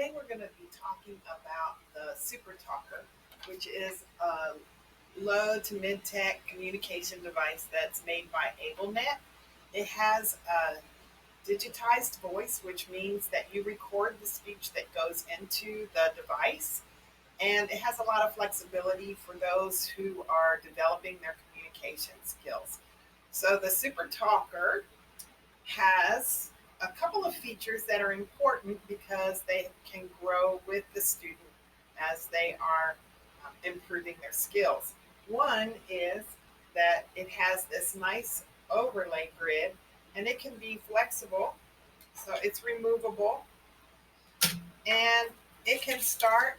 Today we're going to be talking about the Supertalker, which is a low to mid tech communication device that's made by AbleNet. It has a digitized voice, which means that you record the speech that goes into the device, and it has a lot of flexibility for those who are developing their communication skills. So the Supertalker has a couple of features that are important because they can grow with the student as they are improving their skills. One is that it has this nice overlay grid and it can be flexible, so it's removable, and it can start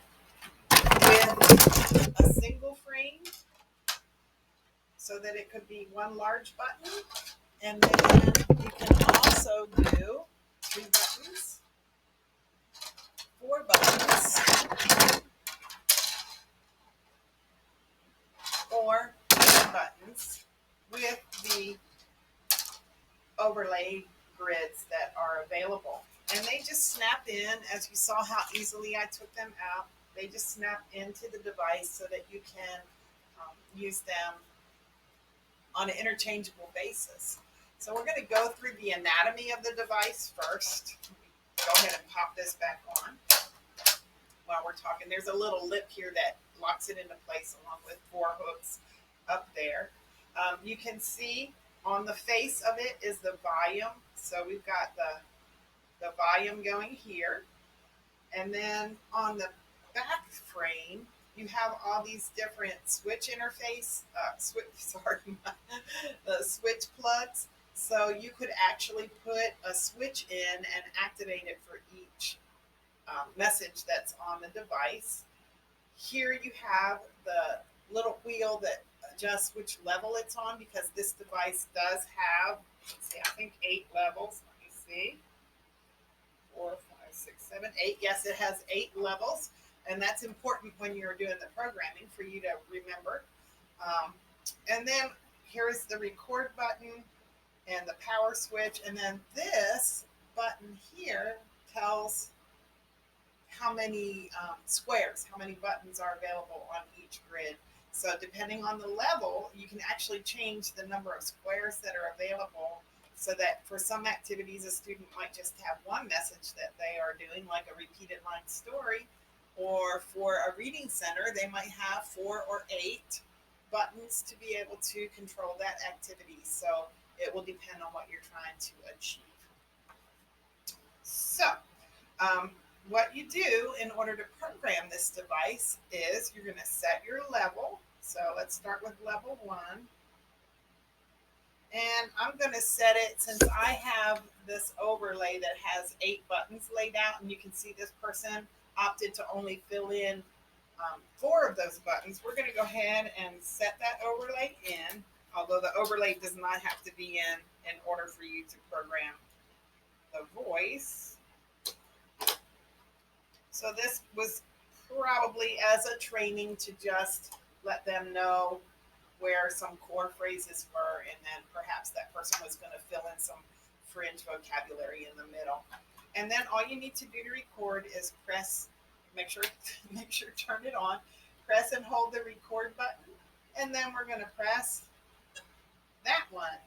with a single frame so that it could be one large button, and then you can also do three buttons, four buttons, or 10 buttons with the overlay grids that are available. And they just snap in, as you saw how easily I took them out. They just snap into the device so that you can use them on an interchangeable basis. So we're going to go through the anatomy of the device first. Go ahead and pop this back on while we're talking. There's a little lip here that locks it into place along with four hooks up there. You can see on the face of it is the volume. So we've got the volume going here. And then on the back frame, you have all these different switch interface, the switch plugs. So you could actually put a switch in and activate it for each message that's on the device. Here you have the little wheel that adjusts which level it's on, because this device does have, let's see, I think 8 levels. Let me see. 4, 5, 6, 7, 8. Yes, it has 8 levels, and that's important when you're doing the programming for you to remember. And then here's the record button and the power switch, and then this button here tells how many squares, how many buttons are available on each grid. So depending on the level, you can actually change the number of squares that are available, so that for some activities, a student might just have one message that they are doing, like a repeated line story, or for a reading center, they might have 4 or 8 buttons to be able to control that activity. So it will depend on what you're trying to achieve. So what you do in order to program this device is you're going to set your level. So let's start with level 1. And I'm going to set it, since I have this overlay that has 8 buttons laid out, and you can see this person opted to only fill in 4 of those buttons. We're going to go ahead and set that overlay in, although the overlay does not have to be in order for you to program the voice. So this was probably as a training to just let them know where some core phrases were, and then perhaps that person was going to fill in some fringe vocabulary in the middle. And then all you need to do to record is press, make sure turn it on, press and hold the record button, and then we're going to press that one,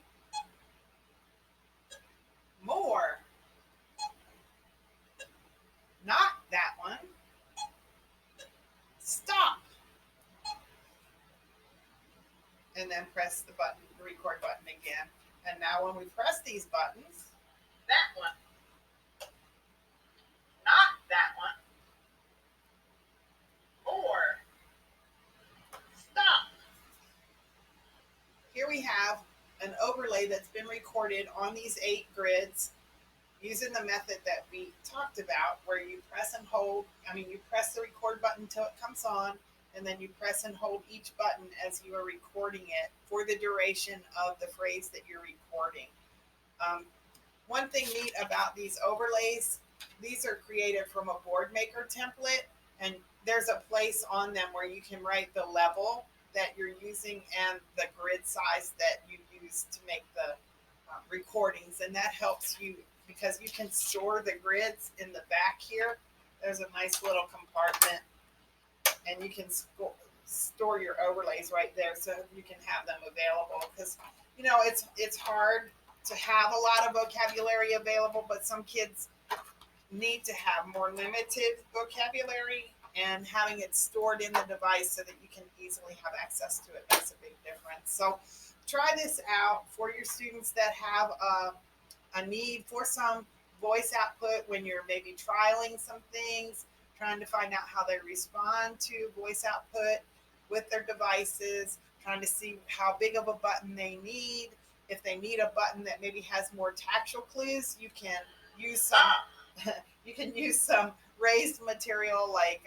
more, not that one, stop, and then press the button, the record button again. And now when we press these buttons, that one, not that one, more, stop. Here we have an overlay that's been recorded on these 8 grids using the method that we talked about, where you press and hold, you press the record button until it comes on, and then you press and hold each button as you are recording it for the duration of the phrase that you're recording. One thing neat about these overlays, these are created from a board maker template, and there's a place on them where you can write the level that you're using and the grid size that you use to make the recordings, and that helps you because you can store the grids in the back here There's a nice little compartment, and you can store your overlays right there, so you can have them available. Because it's hard to have a lot of vocabulary available, but some kids need to have more limited vocabulary, and having it stored in the device so that you can easily have access to it makes a big difference. So try this out for your students that have a need for some voice output when you're maybe trialing some things, trying to find out how they respond to voice output with their devices, trying to see how big of a button they need. If they need a button that maybe has more tactile clues, you can use some you can use some raised material like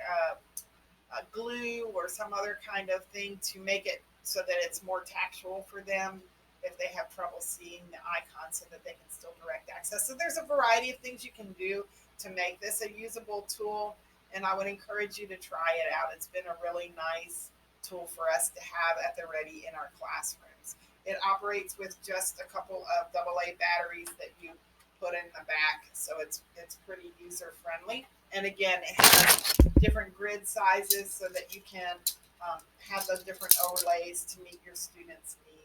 glue or some other kind of thing to make it so that it's more tactile for them if they have trouble seeing the icon, so that they can still direct access. So there's a variety of things you can do to make this a usable tool, and I would encourage you to try it out. It's been a really nice tool for us to have at the ready in our classrooms. It operates with just a couple of AA batteries that you put in the back, so it's pretty user friendly. And again, it has different grid sizes so that you can have those different overlays to meet your students' needs.